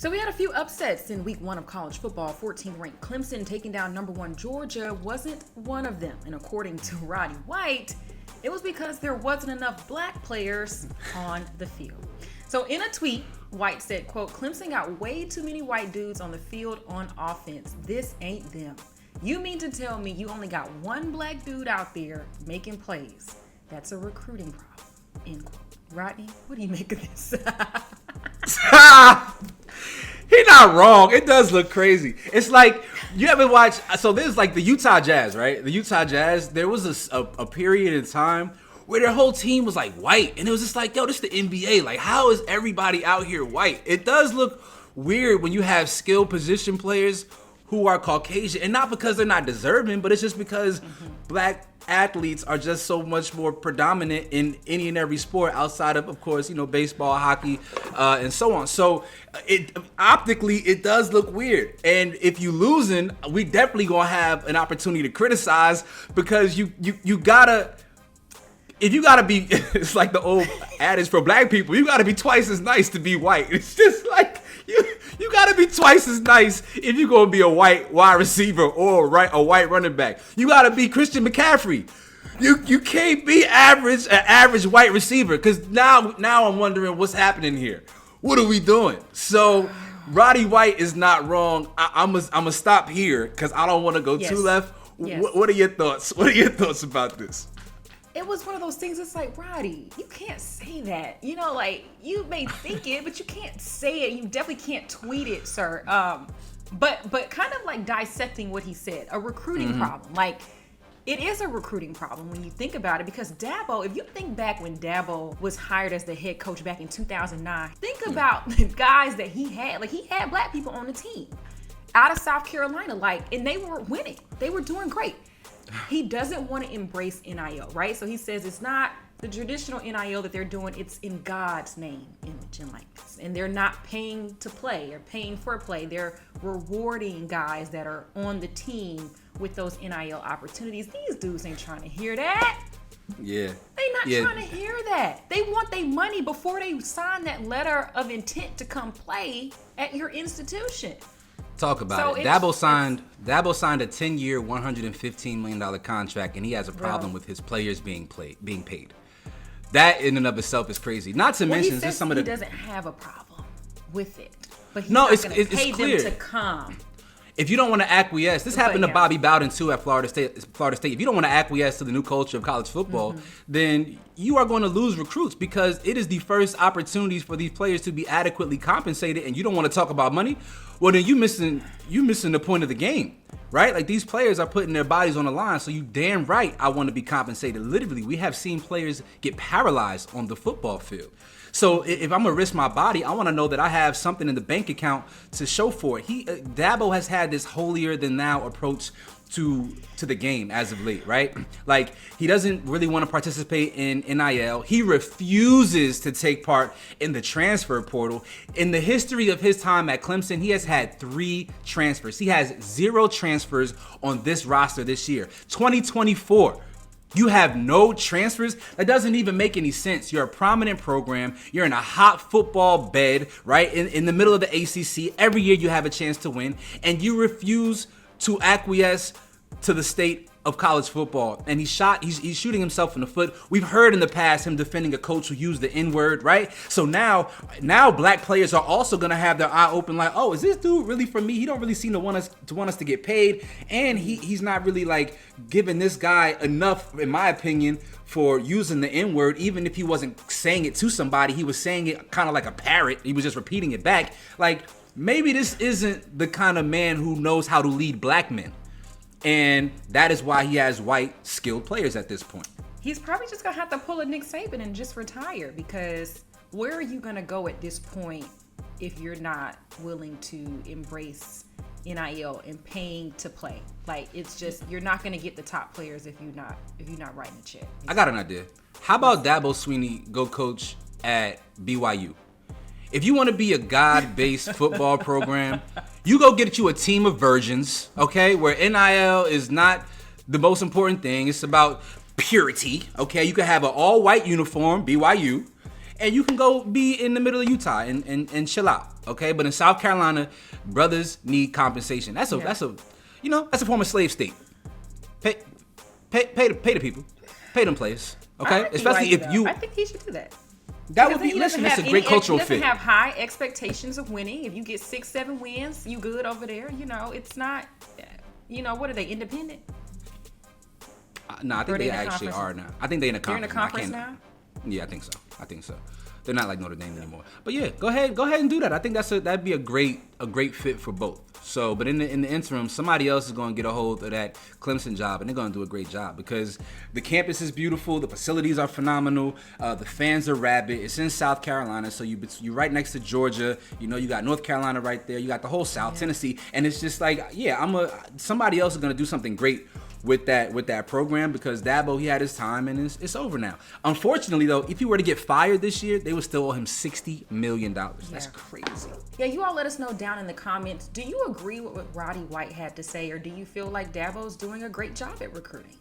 So we had a few upsets in week 1 of college football. 14th ranked Clemson taking down number 1 Georgia wasn't one of them. And according to Roddy White, it was because there wasn't enough black players on the field. So in a tweet, White said, quote, "Clemson got way too many white dudes on the field on offense. This ain't them. You mean to tell me you only got one black dude out there making plays? That's a recruiting problem." End quote. Rodney, what do you make of this? He's not wrong. It does look crazy. It's like, you ever watch, so there's like the Utah Jazz, right? The Utah Jazz, there was a period in time where their whole team was like white. And it was just like, yo, this is the NBA. Like, how is everybody out here white? It does look weird when you have skilled position players who are Caucasian. And not because they're not deserving, but it's just because black athletes are just so much more predominant in any and every sport outside of course, baseball, hockey, and so on. So optically, it does look weird. And if you losing, we definitely gonna have an opportunity to criticize, because you gotta, if you gotta be, it's like the old adage for black people, you gotta be twice as nice to be white. It's just like, you gotta be twice as nice if you're gonna be a white wide receiver or a white running back. You gotta be Christian McCaffrey. You can't be an average white receiver, because now I'm wondering what's happening here. What are we doing? So Roddy White is not wrong. I'm gonna stop here because I don't want to go too left. Yes. What are your thoughts? What are your thoughts about this? It was one of those things. It's like, Roddy, you can't say that. Like, you may think it, but you can't say it. You definitely can't tweet it, sir. But kind of like dissecting what he said, a recruiting problem. Like, it is a recruiting problem when you think about it, because Dabo, if you think back when Dabo was hired as the head coach back in 2009, think about the guys that he had. Like, he had black people on the team out of South Carolina, and they were winning. They were doing great. He doesn't want to embrace NIL, right? So he says it's not the traditional NIL that they're doing. It's in God's name, image, and likeness. And they're not paying to play or paying for play. They're rewarding guys that are on the team with those NIL opportunities. These dudes ain't trying to hear that. Yeah. They not trying to hear that. They want their money before they sign that letter of intent to come play at your institution. Talk about it. Dabo signed a 10-year, $115 million contract, and he has a problem with his players being paid. That in and of itself is crazy. Not to mention just some of the. He doesn't have a problem with it, but he's not going to pay them to come. If you don't want to acquiesce, this happened to Bobby Bowden too at Florida State. If you don't want to acquiesce to the new culture of college football, then you are going to lose recruits, because it is the first opportunities for these players to be adequately compensated, and you don't want to talk about money. Well, then you missing the point of the game, right? Like, these players are putting their bodies on the line, so you damn right I want to be compensated. Literally, we have seen players get paralyzed on the football field. So if I'm gonna risk my body, I want to know that I have something in the bank account to show for it. Dabo has had this holier than thou approach to the game as of late, right? Like, he doesn't really want to participate in NIL. He refuses to take part in the transfer portal. In the history of his time at Clemson, he has had 3 transfers. He has 0 transfers on this roster this year. 2024. You have no transfers? That doesn't even make any sense. You're a prominent program. You're in a hot football bed, right? In the middle of the ACC. Every year you have a chance to win, and you refuse to acquiesce to the state of college football. And he's shooting himself in the foot. We've heard in the past him defending a coach who used the N-word, right? So now black players are also gonna have their eye open, like, oh, is this dude really for me? He don't really seem to want us to get paid, and he's not really like giving this guy enough, in my opinion, for using the N-word. Even if he wasn't saying it to somebody, he was saying it kind of like a parrot. He was just repeating it back. Like, maybe this isn't the kind of man who knows how to lead black men. And that is why he has white skilled players at this point. He's probably just going to have to pull a Nick Saban and just retire, because where are you going to go at this point if you're not willing to embrace NIL and paying to play? Like, it's just, you're not going to get the top players if you're not writing a check. I got an idea. How about Dabo Swinney go coach at BYU? If you want to be a God-based football program, you go get you a team of virgins, okay, where NIL is not the most important thing. It's about purity, okay? You can have an all-white uniform, BYU, and you can go be in the middle of Utah and chill out, okay? But in South Carolina, brothers need compensation. That's a form of slave state. Pay the people, pay them players, okay? Especially if you. I think he should do that. That would be. Listen, that's a great cultural fit. He doesn't have high expectations of winning. If you get 6-7 wins, you good over there. It's not. What are they, independent? No, I think they actually are now. I think they're in a conference. They're in a conference now? Yeah, I think so. They're not like Notre Dame anymore. But yeah, go ahead and do that. I think that'd be a great fit for both. So, but in the interim, somebody else is going to get a hold of that Clemson job, and they're going to do a great job because the campus is beautiful, the facilities are phenomenal, the fans are rabid. It's in South Carolina, so you're right next to Georgia. You got North Carolina right there. You got the whole South, Tennessee, and it's just like, somebody else is going to do something great with that program because Dabo, he had his time and it's over now. Unfortunately, though, if he were to get fired this year, they would still owe him $60 million. That's crazy. Yeah, you all let us know down in the comments. Do you agree with what Roddy White had to say, or do you feel like Dabo's doing a great job at recruiting?